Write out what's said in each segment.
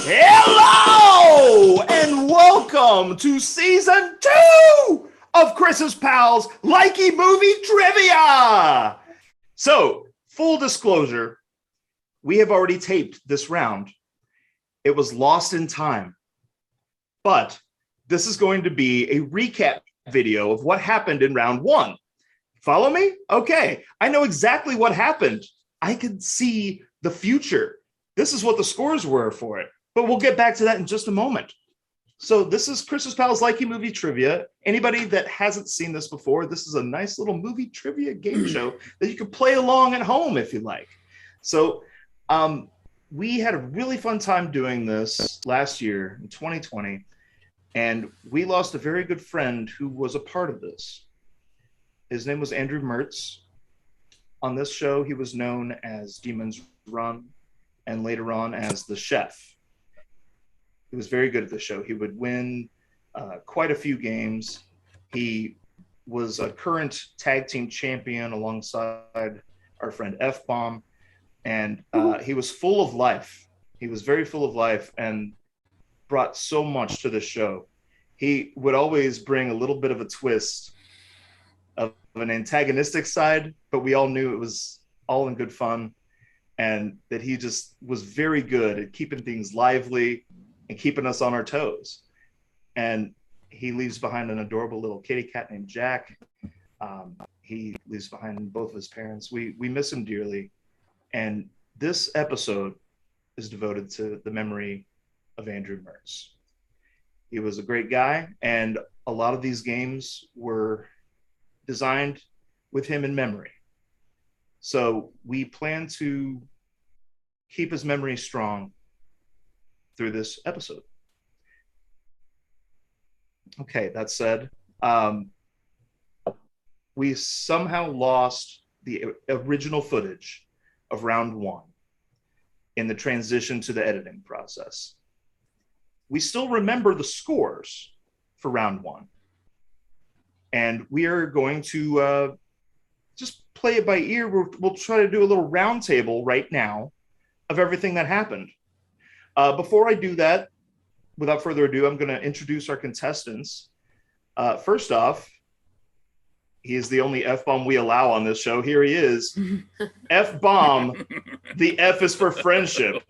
Hello and welcome to season 2 of Chris's Pals Likey Movie Trivia. So, full disclosure, we have already taped this round. It was lost in time, but this is going to be a recap video of what happened in round 1. Follow me? Okay, I know exactly what happened. I can see the future. This is what the scores were for it. But we'll get back to that in just a moment. So this is Chris's Pals Likey Movie Trivia. Anybody that hasn't seen this before, this is a nice little movie trivia game show that you can play along at home if you like. So we had a really fun time doing this last year in 2020, and we lost a very good friend who was a part of this. His name was Andrew Mertz. On this show, he was known as Demon's Run and later on as the Chef. He was very good at the show. He would win quite a few games. He was a current tag team champion alongside our friend F-Bomb. And he was full of life. He was very full of life and brought so much to the show. He would always bring a little bit of a twist of an antagonistic side, but we all knew it was all in good fun and that he just was very good at keeping things lively and keeping us on our toes. And he leaves behind an adorable little kitty cat named Jack. He leaves behind both of his parents. We miss him dearly. And this episode is devoted to the memory of Andrew Mertz. He was a great guy, and a lot of these games were designed with him in memory. So we plan to keep his memory strong through this episode. Okay, that said, we somehow lost the original footage of round 1 in the transition to the editing process. We still remember the scores for round 1. And we are going to just play it by ear. We'll try to do a little round table right now of everything that happened. Before I do that, without further ado, I'm going to introduce our contestants. First off, he is the only F-bomb we allow on this show. Here he is. F-bomb. The F is for friendship.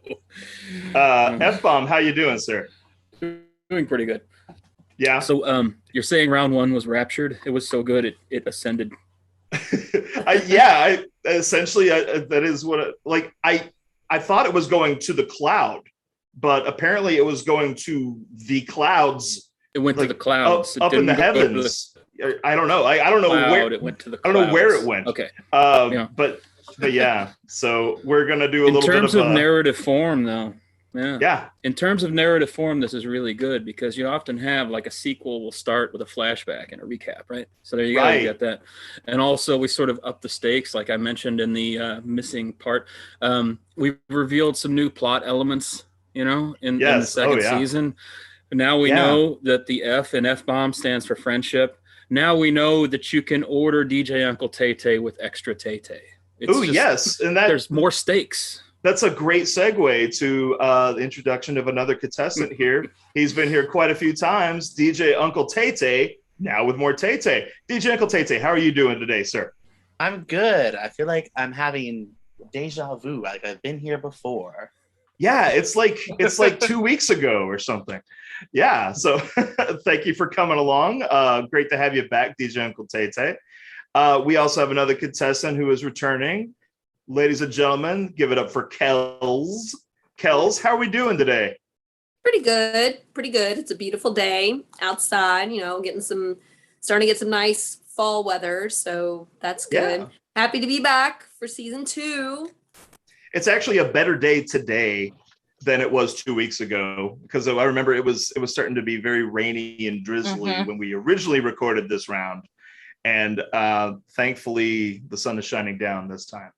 F-bomb, how you doing, sir? Doing pretty good. Yeah. So you're saying round 1 was raptured? It was so good it ascended. Essentially that is what I thought it was going to the cloud, but apparently it was going to the clouds. It went to the clouds. Up in the heavens. I don't know. I don't know where it went to the clouds. I don't know where it went. Okay. But yeah. So we're gonna do a little bit of in terms of narrative form, though. Yeah. Yeah. In terms of narrative form, this is really good because you often have like a sequel will start with a flashback and a recap, right? So there you go. You get that. And also we sort of up the stakes, like I mentioned in the missing part. We revealed some new plot elements, in the second season. Now we know that the F in F-bomb stands for friendship. Now we know that you can order DJ Uncle Tay-Tay with extra Tay-Tay. Oh, yes. And there's more stakes. That's a great segue to the introduction of another contestant here. He's been here quite a few times, DJ Uncle Tay-Tay, now with more Tay-Tay. DJ Uncle Tay-Tay, how are you doing today, sir? I'm good. I feel like I'm having deja vu, like I've been here before. Yeah, it's like 2 weeks ago or something. Yeah, so thank you for coming along. Great to have you back, DJ Uncle Tay-Tay. We also have another contestant who is returning. Ladies and gentlemen, give it up for Kells. Kells, how are we doing today? Pretty good. It's a beautiful day outside, starting to get some nice fall weather. So that's good. Yeah. Happy to be back for season 2. It's actually a better day today than it was 2 weeks ago, because I remember it was starting to be very rainy and drizzly when we originally recorded this round. And thankfully the sun is shining down this time.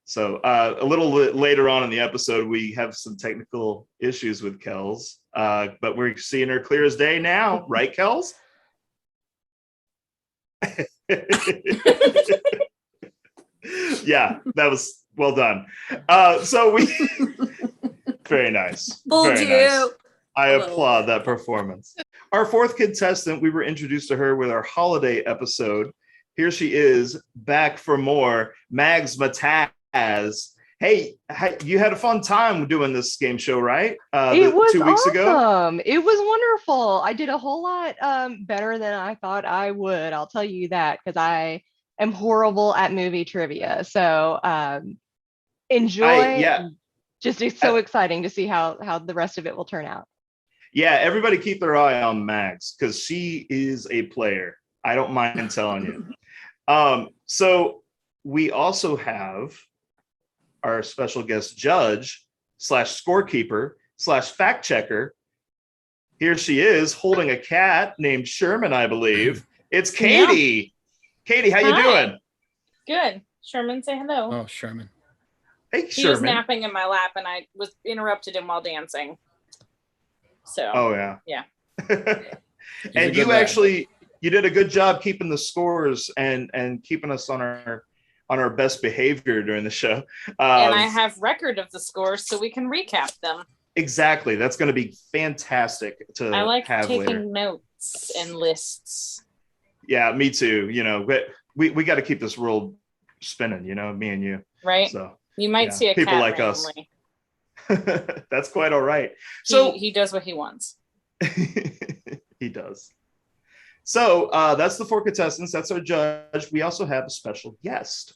So a little later on in the episode, we have some technical issues with Kels, but we're seeing her clear as day now, right, Kels? Yeah, that was well done. So we very nice. Fooled Very you. nice. I A little applaud bit. that performance. Our fourth contestant, we were introduced to her with our holiday episode. Here she is, back for more. Mags Mataz. Hey, you had a fun time doing this game show, right? It was 2 weeks ago. awesome. It was wonderful. I did a whole lot better than I thought I would. I'll tell you that, because I am horrible at movie trivia. So enjoy. Just it's so exciting to see how the rest of it will turn out. Yeah, everybody keep their eye on Mags because she is a player. I don't mind telling you. So we also have our special guest judge / scorekeeper / fact checker. Here she is holding a cat named Sherman, I believe. It's Katie. Yeah. Katie, how you doing? Good. Sherman, say hello. Oh, Sherman. Hey, He Sherman. was napping in my lap and I was interrupted him while dancing. So. Oh, yeah. Yeah. And you actually, you did a good job keeping the scores and keeping us on our best behavior during the show. And I have record of the scores so we can recap them. Exactly. That's going to be fantastic to I like have taking later. notes and lists. Yeah, me too. You know, but we got to keep this world spinning, you know, me and you. Right. So you might see a people cat like randomly. us. That's quite all right. So he does what he wants. He does. So that's the four contestants. That's our judge. We also have a special guest.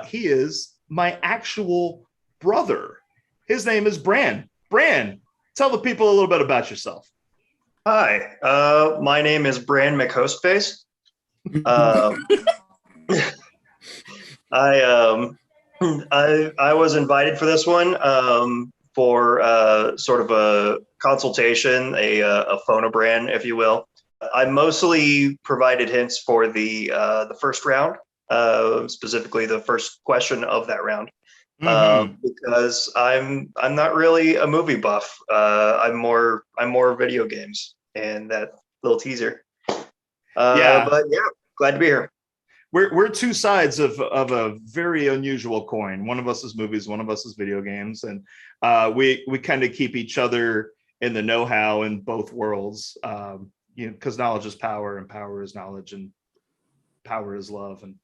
He is my actual brother. His name is Bran. Bran, tell the people a little bit about yourself. Hi, my name is Bran McHostface. I was invited for this one for sort of a consultation, a phonobrand, if you will. I mostly provided hints for the first round, specifically the first question of that round, because I'm not really a movie buff. I'm more video games, and that little teaser. But yeah, glad to be here. We're two sides of a very unusual coin. One of us is movies, one of us is video games, and we kind of keep each other in the know-how in both worlds. You know, because knowledge is power, and power is knowledge, and power is love. And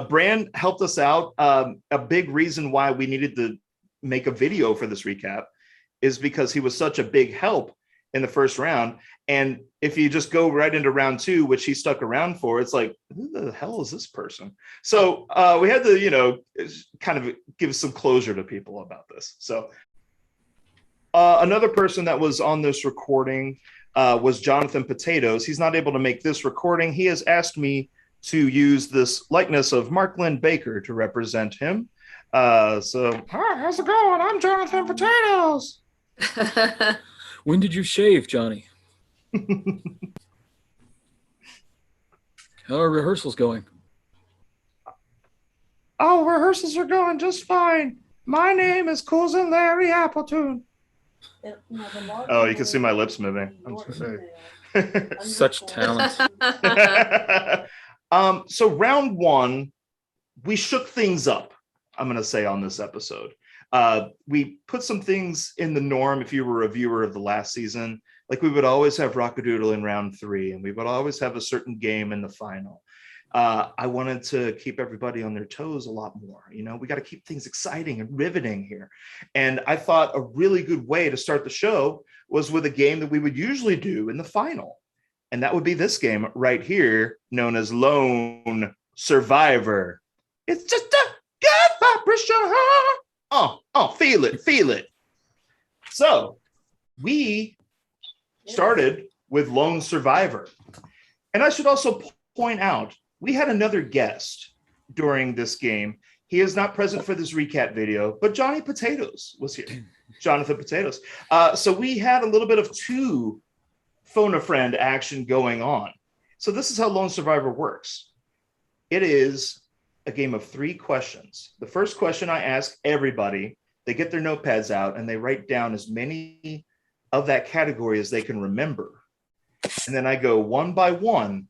Bran helped us out. A big reason why we needed to make a video for this recap is because he was such a big help in the first round. And if you just go right into round two, which he stuck around for, it's like, who the hell is this person? So we had to, you know, kind of give some closure to people about this. So another person that was on this recording was Jonathan Potatoes. He's not able to make this recording. He has asked me to use this likeness of Mark Lynn Baker to represent him. So, hi, how's it going? I'm Jonathan Potatoes. When did you shave, Johnny? How are rehearsals going? Oh, rehearsals are going just fine. My name is Cousin Larry Appletoon. Oh, you can see my lips moving. I'm so sorry. Such talent. So round one, we shook things up, I'm going to say, on this episode. We put some things in the norm. If you were a viewer of the last season, like we would always have Rockadoodle in round three, and we would always have a certain game in the final. I wanted to keep everybody on their toes a lot more. You know, we got to keep things exciting and riveting here. And I thought a really good way to start the show was with a game that we would usually do in the final. And that would be this game right here, known as Lone Survivor. It's just a good vibration. Oh, feel it, feel it. So we started with Lone Survivor. And I should also point out, we had another guest during this game. He is not present for this recap video, but Johnny Potatoes was here. Jonathan Potatoes. So we had a little bit of two phone a friend action going on. So this is how Lone Survivor works. It is a game of 3 questions. The first question I ask everybody, they get their notepads out and they write down as many of that category as they can remember. And then I go one by one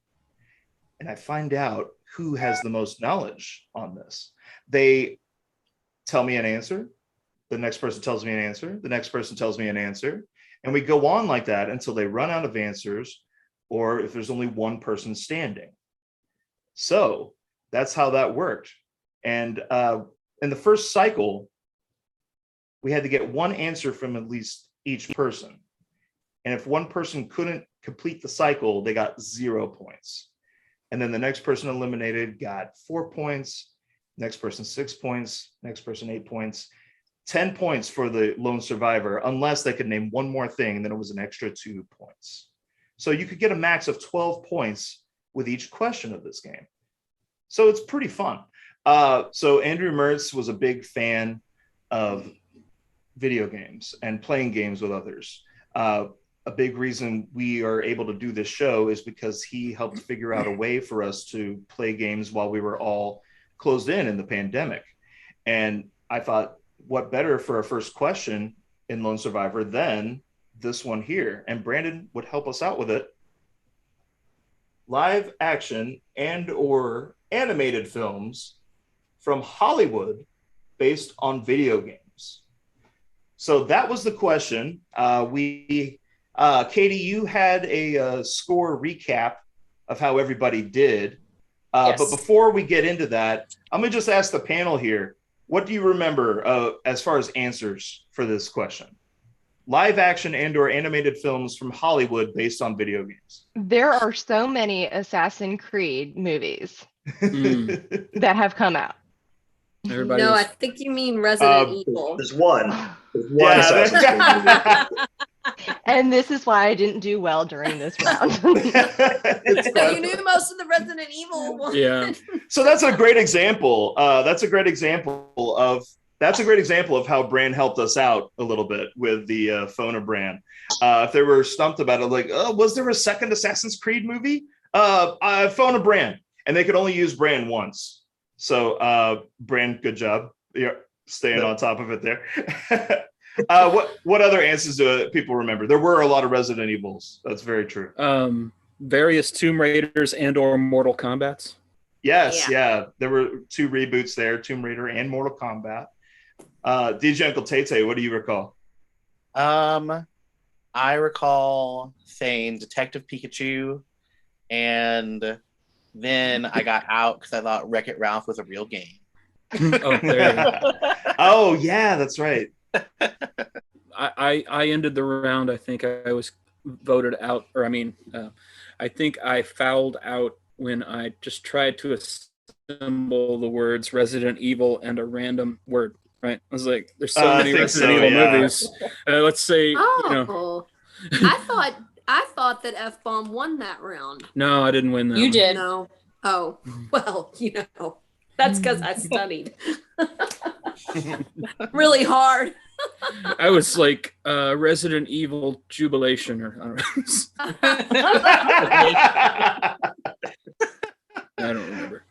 and I find out who has the most knowledge on this. They tell me an answer. The next person tells me an answer. The next person tells me an answer. And we go on like that until they run out of answers, or if there's only one person standing. So that's how that worked. And in the first cycle, we had to get one answer from at least each person. And if one person couldn't complete the cycle, they got 0 points. And then the next person eliminated got 4 points, next person 6 points, next person 8 points, 10 points for the lone survivor, unless they could name one more thing, and then it was an extra 2 points. So you could get a max of 12 points with each question of this game. So it's pretty fun. So Andrew Mertz was a big fan of video games and playing games with others. A big reason we are able to do this show is because he helped figure out a way for us to play games while we were all closed in the pandemic. And I thought, what better for our first question in Lone Survivor than this one here? And Brandon would help us out with it. Live action and or animated films from Hollywood based on video games. So that was the question. Katie, you had a score recap of how everybody did. Yes. But before we get into that, I'm going to just ask the panel here, what do you remember as far as answers for this question? Live action and or animated films from Hollywood based on video games. There are so many Assassin's Creed movies that have come out. Everybody No, was- I think you mean Resident Evil. There's one. There's one Assassin's Creed movie. And this is why I didn't do well during this round. So you knew most of the Resident Evil ones. Yeah. So that's a great example. That's a great example of how Brand helped us out a little bit with the Fona brand. If they were stumped about it, like, oh, was there a second Assassin's Creed movie? Fona Brand, and they could only use Brand once. So Brand, good job. You're staying on top of it there. What other answers do people remember? There were a lot of Resident Evils. That's very true. Various Tomb Raiders and or Mortal Kombats. Yes, yeah. There were 2 reboots there, Tomb Raider and Mortal Kombat. DJ Uncle Tate, what do you recall? I recall saying Detective Pikachu, and then I got out because I thought Wreck-It Ralph was a real game. Oh, there you go. Oh, yeah, that's right. I ended the round. I think I was voted out, or I think I fouled out when I just tried to assemble the words Resident Evil and a random word. Right? I was like, "There's so many Resident Evil movies." Let's say, Oh, I thought that F-Bomb won that round. No, I didn't win that. You one. did. No. Oh, well, that's because I studied really hard. I was like Resident Evil Jubilation, or I don't remember.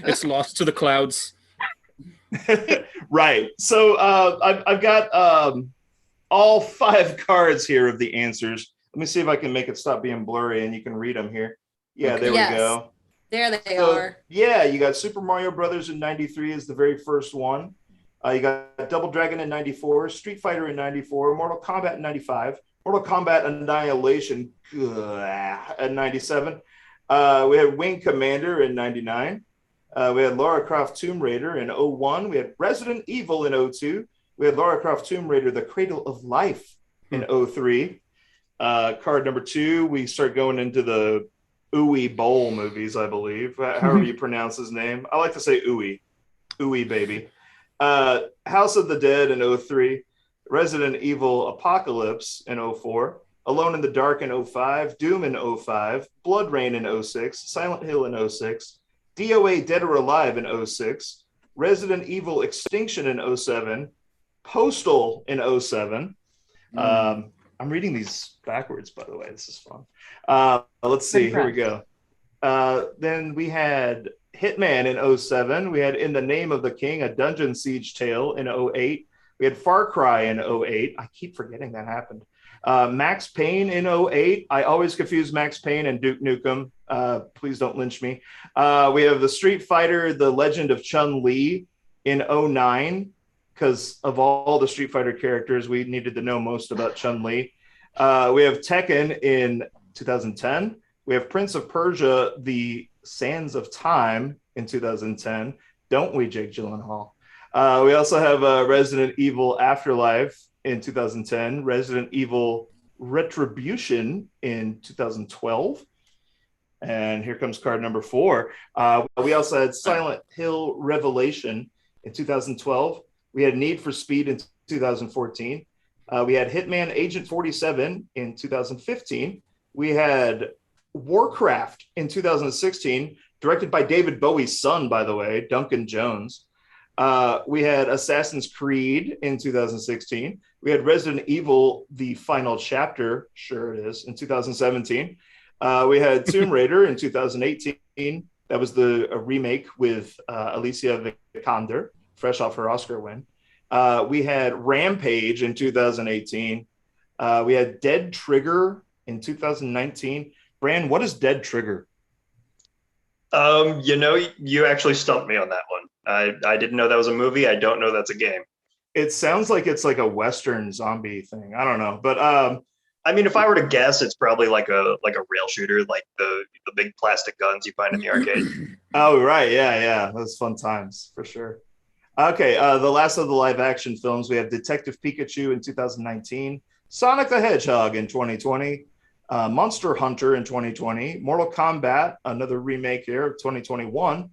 It's lost to the clouds. Right. So I've got all 5 cards here of the answers. Let me see if I can make it stop being blurry and you can read them here. Yeah, there Yes. we go. There they So, are. yeah, you got Super Mario Brothers in 93 is the very first one. You got Double Dragon in 94, Street Fighter in 94, Mortal Kombat in 95, Mortal Kombat Annihilation in 97. We had Wing Commander in 99. We had Lara Croft Tomb Raider in 01. We had Resident Evil in 02. We had Lara Croft Tomb Raider, The Cradle of Life in 03. Card number 2, we start going into the Uwe Boll movies, I believe. However you pronounce his name. I like to say Uwe. Uwe, baby. House of the Dead in 03. Resident Evil Apocalypse in 04. Alone in the Dark in 05. Doom in 05. Blood Rain in 06. Silent Hill in 06. DOA Dead or Alive in 06. Resident Evil Extinction in 07. Postal in 07. I'm reading these backwards, by the way. This is fun. Let's see. Here we go. Then we had Hitman in '07. We had In the Name of the King, a dungeon siege tale in '08. We had Far Cry in '08. I keep forgetting that happened. Max Payne in '08. I always confuse Max Payne and Duke Nukem. Please don't lynch me. We have the Street Fighter, The Legend of Chun-Li in '09. Because of all the Street Fighter characters, we needed to know most about Chun-Li. We have Tekken in 2010. We have Prince of Persia, The Sands of Time in 2010. Don't we, Jake Gyllenhaal? We also have Resident Evil Afterlife in 2010, Resident Evil Retribution in 2012. And here comes card number 4. We also had Silent Hill Revelation in 2012. We had Need for Speed in 2014. We had Hitman Agent 47 in 2015. We had Warcraft in 2016, directed by David Bowie's son, by the way, Duncan Jones. We had Assassin's Creed in 2016. We had Resident Evil, The Final Chapter, sure it is, in 2017. We had Tomb Raider in 2018. That was a remake with Alicia Vikander, fresh off her Oscar win. We had Rampage in 2018. We had Dead Trigger in 2019. Bran, what is Dead Trigger? You actually stumped me on that one. I didn't know that was a movie. I don't know that's a game. It sounds like it's like a Western zombie thing. I don't know, but I mean, if I were to guess, it's probably like a rail shooter, like the big plastic guns you find in the arcade. Oh, right, yeah, those fun times for sure. Okay, the last of the live action films, we have Detective Pikachu in 2019, Sonic the Hedgehog in 2020, Monster Hunter in 2020, Mortal Kombat, another remake here of 2021,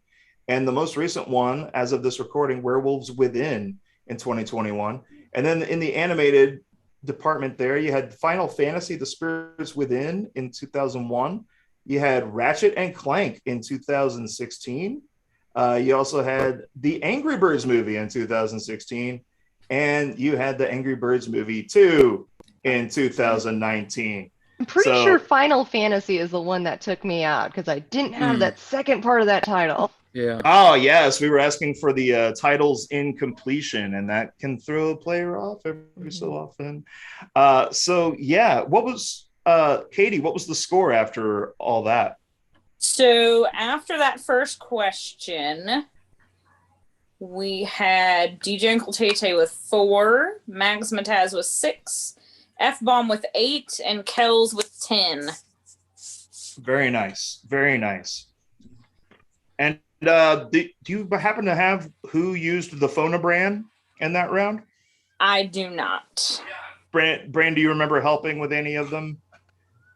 and the most recent one, as of this recording, Werewolves Within in 2021. And then in the animated department there, you had Final Fantasy, The Spirits Within in 2001. You had Ratchet and Clank in 2016. You also had the Angry Birds movie in 2016. And you had the Angry Birds movie 2 in 2019. I'm pretty sure Final Fantasy is the one that took me out because I didn't have that second part of that title. Yeah. Oh, yes. We were asking for the titles in completion, and that can throw a player off every so often. What was, Katie, what was the score after all that? So after that first question, we had DJ Uncle Tay with 4, Mags Mataz with 6, F-Bomb with 8, and Kells with 10. Very nice. Very nice. And do you happen to have who used the Phonobran in that round? I do not. Brand, do you remember helping with any of them?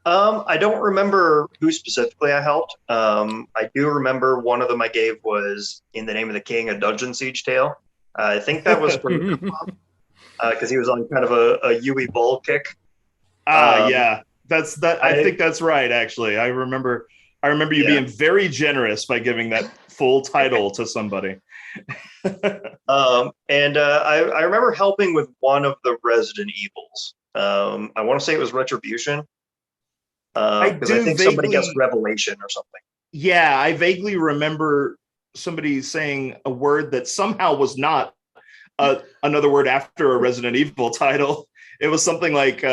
I don't remember who specifically I helped. I do remember one of them I gave was In the Name of the King, a dungeon siege tale. I think that was from because he was on kind of a Yui Bull kick. Yeah, that's that. I think that's right. Actually, I remember you being very generous by giving that full title to somebody. I remember helping with one of the Resident Evils. I want to say it was Retribution. Because I think somebody guessed Revelation or something. Yeah, I vaguely remember somebody saying a word that somehow was not another word after a Resident Evil title. It was something like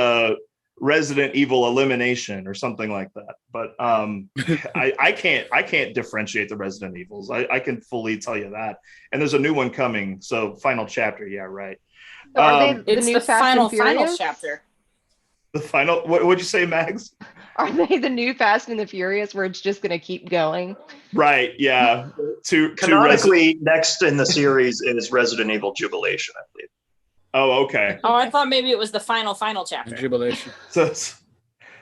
Resident Evil Elimination or something like that. But I can't differentiate the Resident Evils. I can fully tell you that. And there's a new one coming. So Final Chapter, yeah, right. So are they It's the final chapter. The final. What would you say, Mags? Are they the new Fast and the Furious where it's just going to keep going? Right. Yeah. Canonically, next in the series is Resident Evil Jubilation, I believe. Oh, okay. Oh, I thought maybe it was the final chapter. Jubilation. So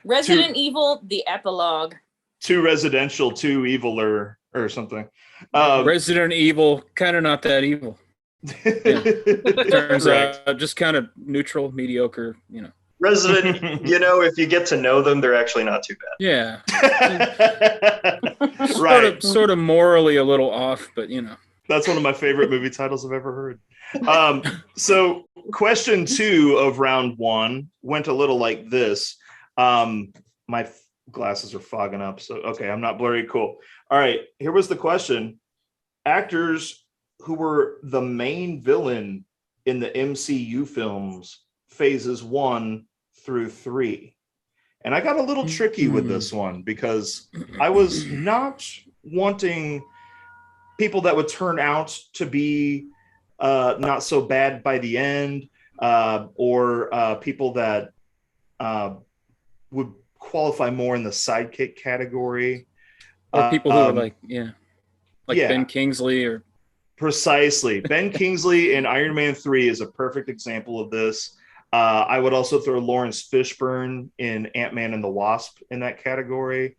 Resident Evil, the epilogue. 2 residential, 2 eviler or something. Resident Evil, kind of not that evil. Turns out just kind of neutral, mediocre, Resident, if you get to know them, they're actually not too bad. Yeah. Right. Sort of morally a little off, but That's one of my favorite movie titles I've ever heard. So question 2 of round 1 went a little like this. My glasses are fogging up. So, okay, I'm not blurry. Cool. All right. Here was the question. actors who were the main villain in the MCU films, phases 1 through 3. And I got a little tricky with this one because I was not wanting people that would turn out to be not so bad by the end, or people that would qualify more in the sidekick category. Or people who are like Ben Kingsley or... Precisely. Ben Kingsley in Iron Man 3 is a perfect example of this. I would also throw Lawrence Fishburne in Ant-Man and the Wasp in that category.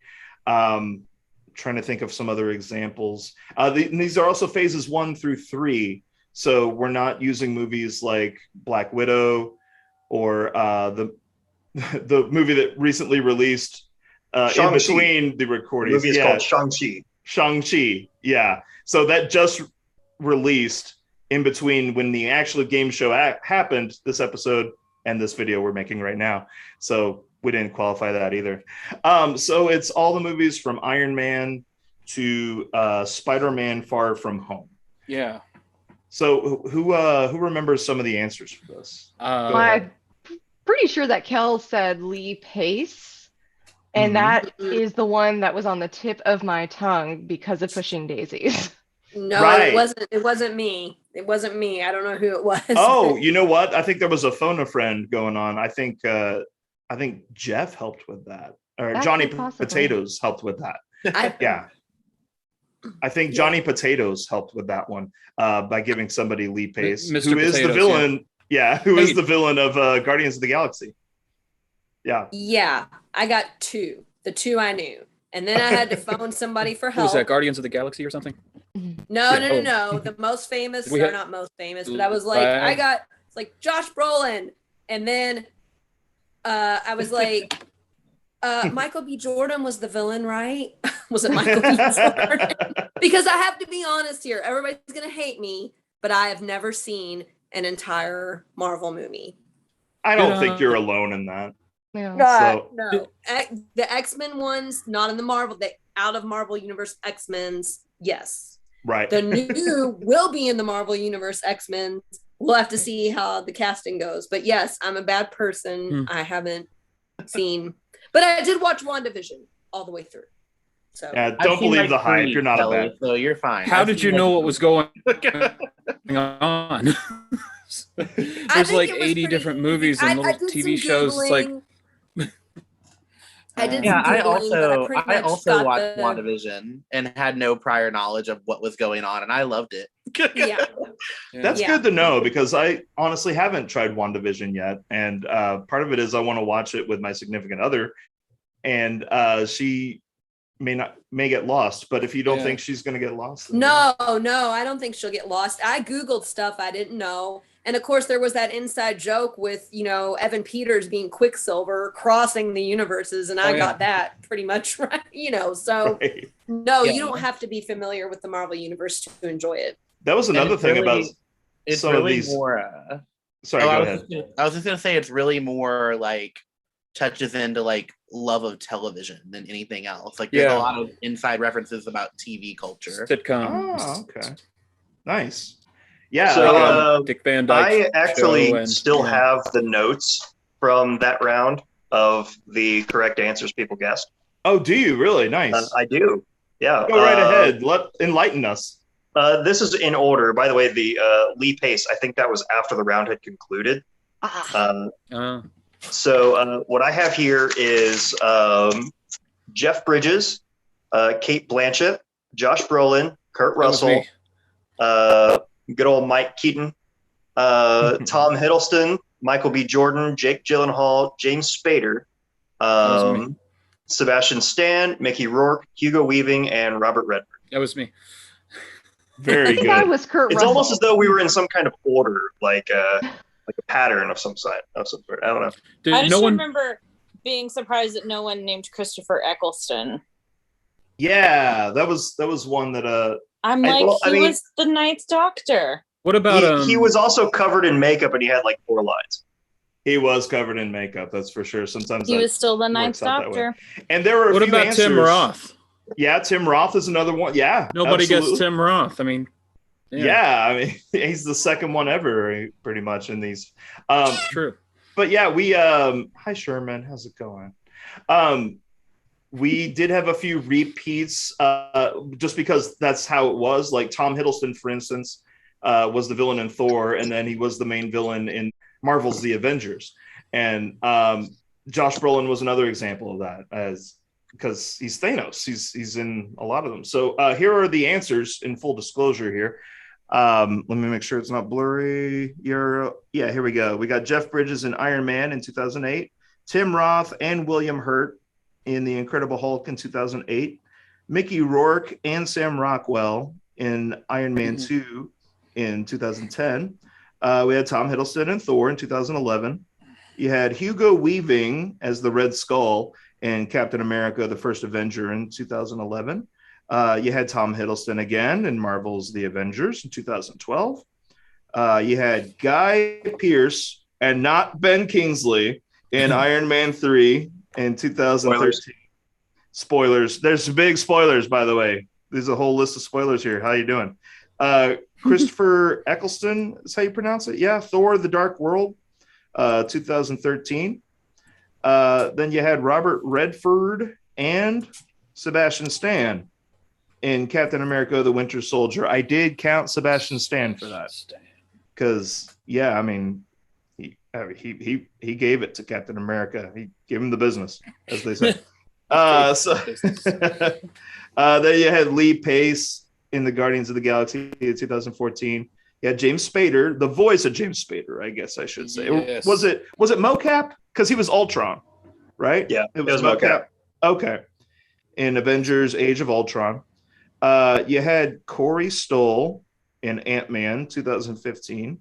Trying to think of some other examples. These are also phases 1 through 3. So we're not using movies like Black Widow or the movie that recently released in between the recordings. The movie is called Shang-Chi. Shang-Chi, yeah. So that just released in between when the actual game show happened, this episode and this video we're making right now. So we didn't qualify that either. So it's all the movies from Iron Man to Spider-Man Far From Home. Yeah. So who remembers some of the answers for this? I'm pretty sure that Kel said Lee Pace, and that is the one that was on the tip of my tongue because of Pushing Daisies. No, Right. It wasn't me. It wasn't me. I don't know who it was. Oh, you know what? I think there was a phone a friend going on. I think Jeff helped with that, or That Johnny could possibly. Potatoes helped with that. I, Yeah, I think Johnny Potatoes helped with that one by giving somebody Lee Pace, Mr. who is the Potatoes, villain. Yeah, who is Hey. the villain of Guardians of the Galaxy? Yeah. yeah, I got 2. The 2 I knew, and then I had to phone somebody for Who was help. that? Guardians of the Galaxy or something? No. The most famous, We or had- not most famous, but I was like, I got it's like Josh Brolin, and then I was like, Michael B. Jordan was the villain, right? Was it Michael B. Jordan? Because I have to be honest here, everybody's gonna hate me, but I have never seen an entire Marvel movie. I don't think you're alone in that. Yeah. So- No, the X-Men ones, not in the Marvel, the out of Marvel Universe X-Men's, yes. Right. The new will be in the Marvel Universe X-Men. We'll have to see how the casting goes. But yes, I'm a bad person. I haven't seen, but I did watch WandaVision all the way through. So Yeah, I've don't seen, believe like, the hype. 3, You're not a Kelly, bad. so you're fine. How I've did seen, you know like, what was going on? There's like 80 different movies and little did TV some shows. It's like, Googling. I did Yeah, some I Googling, but also pretty I much also got watched the- WandaVision and had no prior knowledge of what was going on, and I loved it. Yeah. That's Yeah. good to know because I honestly haven't tried WandaVision yet. And part of it is I want to watch it with my significant other. And she may get lost. But if you don't Yeah. think she's going to get lost. then- No, I don't think she'll get lost. I Googled stuff I didn't know. And of course, there was that inside joke with, Evan Peters being Quicksilver, crossing the universes. And I yeah. got that pretty much right, So Right. no, Yeah. you don't have to be familiar with the Marvel Universe to enjoy it. That was And another it's thing really- about It's some of really these. more. Sorry, I go was ahead. I was just gonna say it's really more like touches into like love of television than anything else. Like there's Yeah. a lot of inside references about TV culture. sitcoms. Oh, okay. Nice. Yeah. So, Dick Van Dyke. I actually show and, still yeah. have the notes from that round of the correct answers people guessed. oh, do you really? Nice. I do. Yeah. Go right ahead. Enlighten us. This is in order. By the way, the Lee Pace, I think that was after the round had concluded. So what I have here is Jeff Bridges, Kate Blanchett, Josh Brolin, Kurt That was Russell, me. good old Mike Keaton, Tom Hiddleston, Michael B. Jordan, Jake Gyllenhaal, James Spader, was me. Sebastian Stan, Mickey Rourke, Hugo Weaving, and Robert Redford. That was me. Very I think I good. was Kurt It's Russell. almost as though we were in some kind of order, like a pattern of some sort. I don't know. Did I just no one? remember being surprised that no one named Christopher Eccleston. Yeah, that was one that I'm like, I he mean- was the Ninth Doctor. What about He was also covered in makeup, and he had like 4 lines. he was covered in makeup. That's for sure. Sometimes He that was still the Ninth works out that way. Doctor. And there were a What few about answers. Tim Roth? Yeah, Tim Roth is another one. Yeah, Nobody absolutely. gets Tim Roth. I mean, yeah, I mean, he's the second one ever, pretty much in these. True. But yeah, we hi Sherman, how's it going? We did have a few repeats, just because that's how it was. Like Tom Hiddleston, for instance, was the villain in Thor, and then he was the main villain in Marvel's The Avengers. And Josh Brolin was another example of that, as because he's Thanos. He's in a lot of them. So here are the answers in full disclosure here. Let me make sure it's not blurry. Yeah, here we go. We got Jeff Bridges in Iron Man in 2008, Tim Roth and William Hurt in The Incredible Hulk in 2008, Mickey Rourke and Sam Rockwell in Iron Man 2 in 2010. We had Tom Hiddleston in Thor in 2011. You had Hugo Weaving as the Red Skull in Captain America, the First Avenger in 2011. You had Tom Hiddleston again in Marvel's The Avengers in 2012. You had Guy Pearce and not Ben Kingsley in Iron Man 3 in 2013. Spoilers. There's big spoilers, by the way. There's a whole list of spoilers here. How you doing? Christopher Eccleston is how you pronounce it. Yeah, Thor: The Dark World, 2013. Then you had Robert Redford and Sebastian Stan in Captain America: The Winter Soldier. I did count Sebastian Stan for that because, yeah, I mean, he gave it to Captain America. He gave him the business, as they say. Then you had Lee Pace in the Guardians of the Galaxy in 2014. You had James Spader, the voice of James Spader, I guess I should say. Yes. Was it mocap? Because he was Ultron, right? Yeah, it was mocap. Okay. In Avengers: Age of Ultron. You had Corey Stoll in Ant-Man 2015.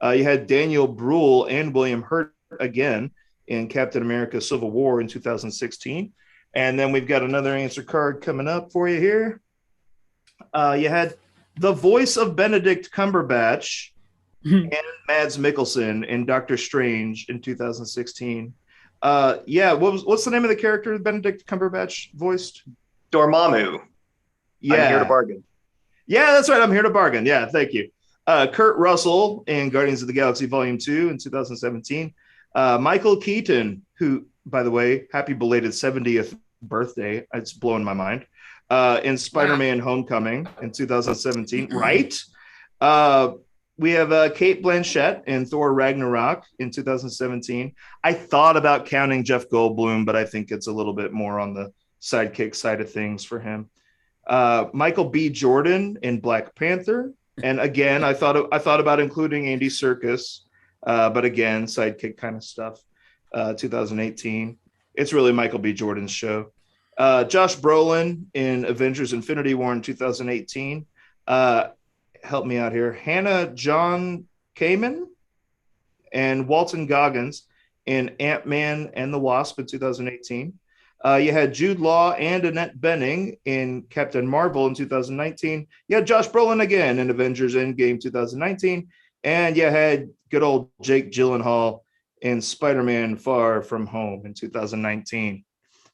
You had Daniel Bruhl and William Hurt again in Captain America: Civil War in 2016. And then we've got another answer card coming up for you here. You had the voice of Benedict Cumberbatch and Mads Mikkelsen in Doctor Strange in 2016. Yeah, what's the name of the character Benedict Cumberbatch voiced? Dormammu. Yeah. I'm here to bargain. Yeah, that's right. I'm here to bargain. Yeah, thank you. Kurt Russell in Guardians of the Galaxy Volume 2 in 2017. Michael Keaton, who, by the way, happy belated 70th birthday. It's blowing my mind. In Spider-Man Homecoming in 2017. Right? We have Kate Blanchett in Thor Ragnarok in 2017. I thought about counting Jeff Goldblum, but I think it's a little bit more on the sidekick side of things for him. Michael B. Jordan in Black Panther. And again, I thought about including Andy Serkis, but again, sidekick kind of stuff. 2018. It's really Michael B. Jordan's show. Josh Brolin in Avengers: Infinity War in 2018. Help me out here. Hannah John Kamen and Walton Goggins in Ant-Man and the Wasp in 2018. You had Jude Law and Annette Bening in Captain Marvel in 2019. You had Josh Brolin again in Avengers: Endgame 2019. And you had good old Jake Gyllenhaal in Spider-Man: Far From Home in 2019.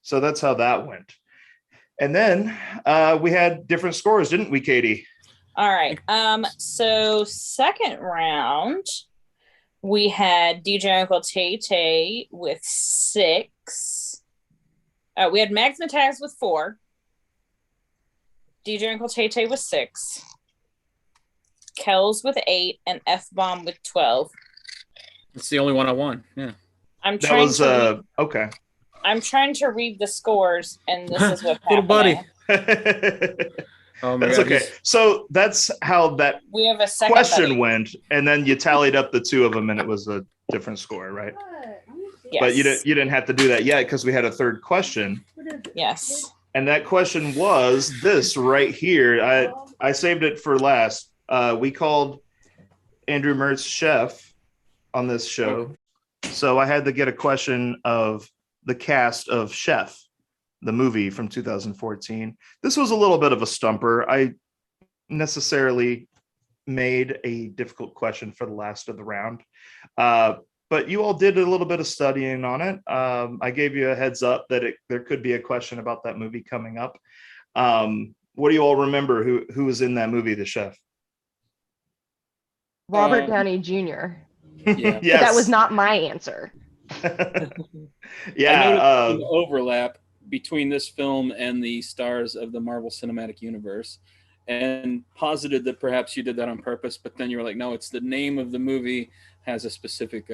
So that's how that went. And then we had different scores, didn't we, Katie? All right. So second round, we had DJ Uncle Tay Tay with 6. We had Mags Mataz with 4. DJ Uncle Tay Tay with 6. Kells with 8 and F-Bomb with 12. That's the only one I won. Yeah. Okay. I'm trying to read the scores, and this is what's Little buddy. Oh my God. Okay. So that's how that we have a second question went, and then you tallied up the two of them, and it was a different score, right? Yes. But you didn't have to do that yet because we had a third question. Yes. And that question was this right here. I saved it for last. We called Andrew Mertz chef on this show. So I had to get a question of the cast of Chef, the movie from 2014. This was a little bit of a stumper. I necessarily made a difficult question for the last of the round. but you all did a little bit of studying on it. I gave you a heads up that there could be a question about that movie coming up. What do you all remember? Who was in that movie, The Chef? Robert Downey Jr. Yeah. Yes. That was not my answer. Yeah. I noticed the overlap between this film and the stars of the Marvel Cinematic Universe, and posited that perhaps you did that on purpose, but then you were like, no, it's the name of the movie has a specific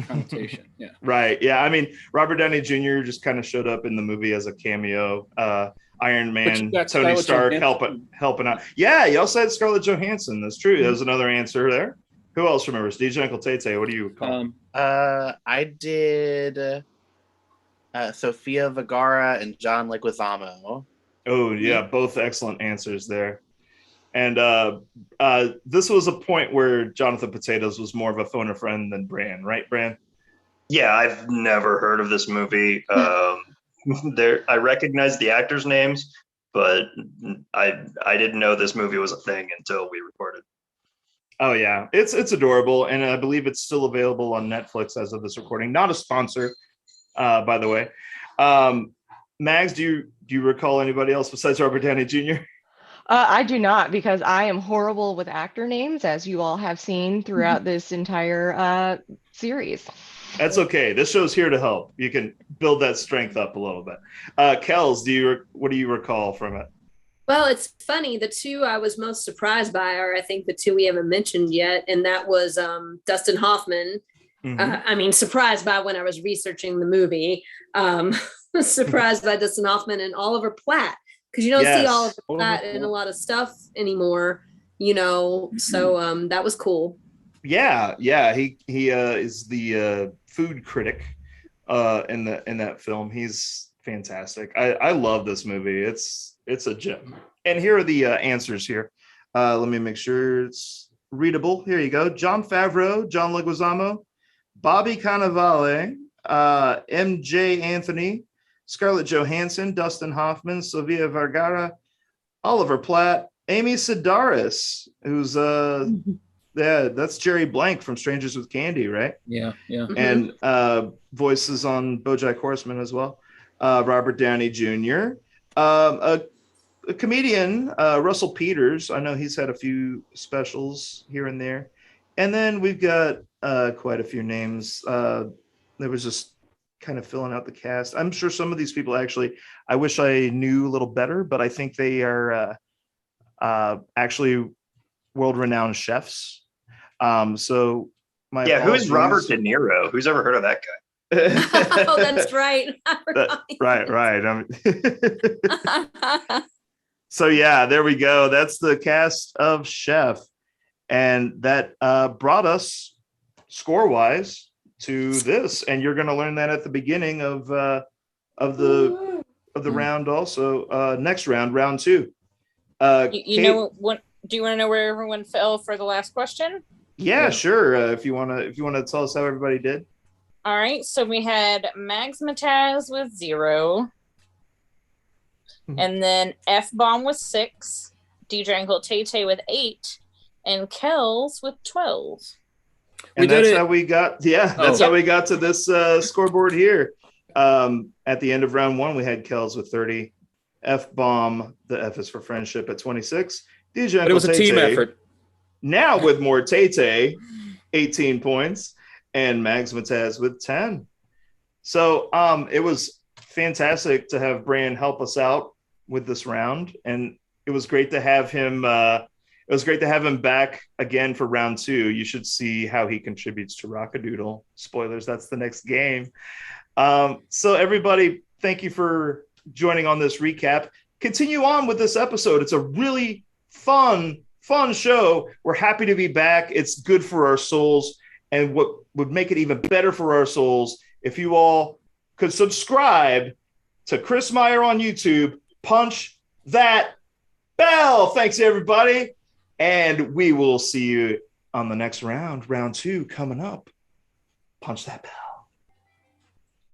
connotation. Yeah. Right. Yeah. I mean, Robert Downey Jr. just kind of showed up in the movie as a cameo. Iron Man, Tony Stark helping out. Yeah, you also had Scarlett Johansson. That's true. There's another answer there. Who else remembers? DJ Uncle Tate, what do you recall? I did Sofia Vergara and John Leguizamo. Oh, yeah, both excellent answers there. And this was a point where Jonathan Potatoes was more of a phone a friend than Bran, right, Bran? Yeah, I've never heard of this movie. I recognize the actors' names, but I didn't know this movie was a thing until we recorded. Oh yeah, it's adorable, and I believe it's still available on Netflix as of this recording. Not a sponsor, by the way. Mags, do you recall anybody else besides Robert Downey Jr.? I do not, because I am horrible with actor names, as you all have seen throughout this entire series. That's okay. This show's here to help. You can build that strength up a little bit. Kels, what do you recall from it? Well, it's funny. The two I was most surprised by are, I think, the two we haven't mentioned yet, and that was Dustin Hoffman. Mm-hmm. Surprised by when I was researching the movie. Surprised by Dustin Hoffman and Oliver Platt, because you don't see Oliver Platt in a lot of stuff anymore. So that was cool. Yeah. He is the food critic in that film. He's fantastic. I love this movie. It's a gem. And here are the answers here. Let me make sure it's readable. Here you go. Jon Favreau, John Leguizamo, Bobby Cannavale, MJ Anthony, Scarlett Johansson, Dustin Hoffman, Sofia Vergara, Oliver Platt, Amy Sedaris, who's that's Jerry Blank from Strangers with Candy, right? Yeah. And voices on BoJack Horseman as well. Robert Downey Jr., a comedian, Russell Peters. I know he's had a few specials here and there. And then we've got quite a few names. There was just kind of filling out the cast. I'm sure some of these people actually, I wish I knew a little better, but I think they are actually world-renowned chefs. So my who's Robert De Niro? Who's ever heard of that guy? Oh, that's right. Right. So yeah, there we go. That's the cast of Chef, and that brought us score-wise to this. And you're going to learn that at the beginning of the round. Also, next round 2. You know what? Do you want to know where everyone fell for the last question? Yeah, sure. If you want to tell us how everybody did. All right. So we had Mags Mataz with 0. And then F-Bomb with 6. DJ Uncle Tay with 8. And Kels with 12. And that's how we got. Yeah, that's how we got to this scoreboard here. At the end of round 1, we had Kels with 30. F-Bomb, the F is for friendship, at 26. DJ Uncle it was a team effort. Now with more Tay, 18 points, and Mags Mataz with 10. So it was fantastic to have Bran help us out with this round, and it was great to have him. It was great to have him back again for round 2. You should see how he contributes to Rockadoodle. Spoilers, that's the next game. So everybody, thank you for joining on this recap. Continue on with this episode. It's a really fun show. We're happy to be back. It's good for our souls. And what would make it even better for our souls if you all could subscribe to Chris Meyer on YouTube. Punch that bell. Thanks, everybody. And we will see you on the next round. Round 2 coming up. Punch that bell.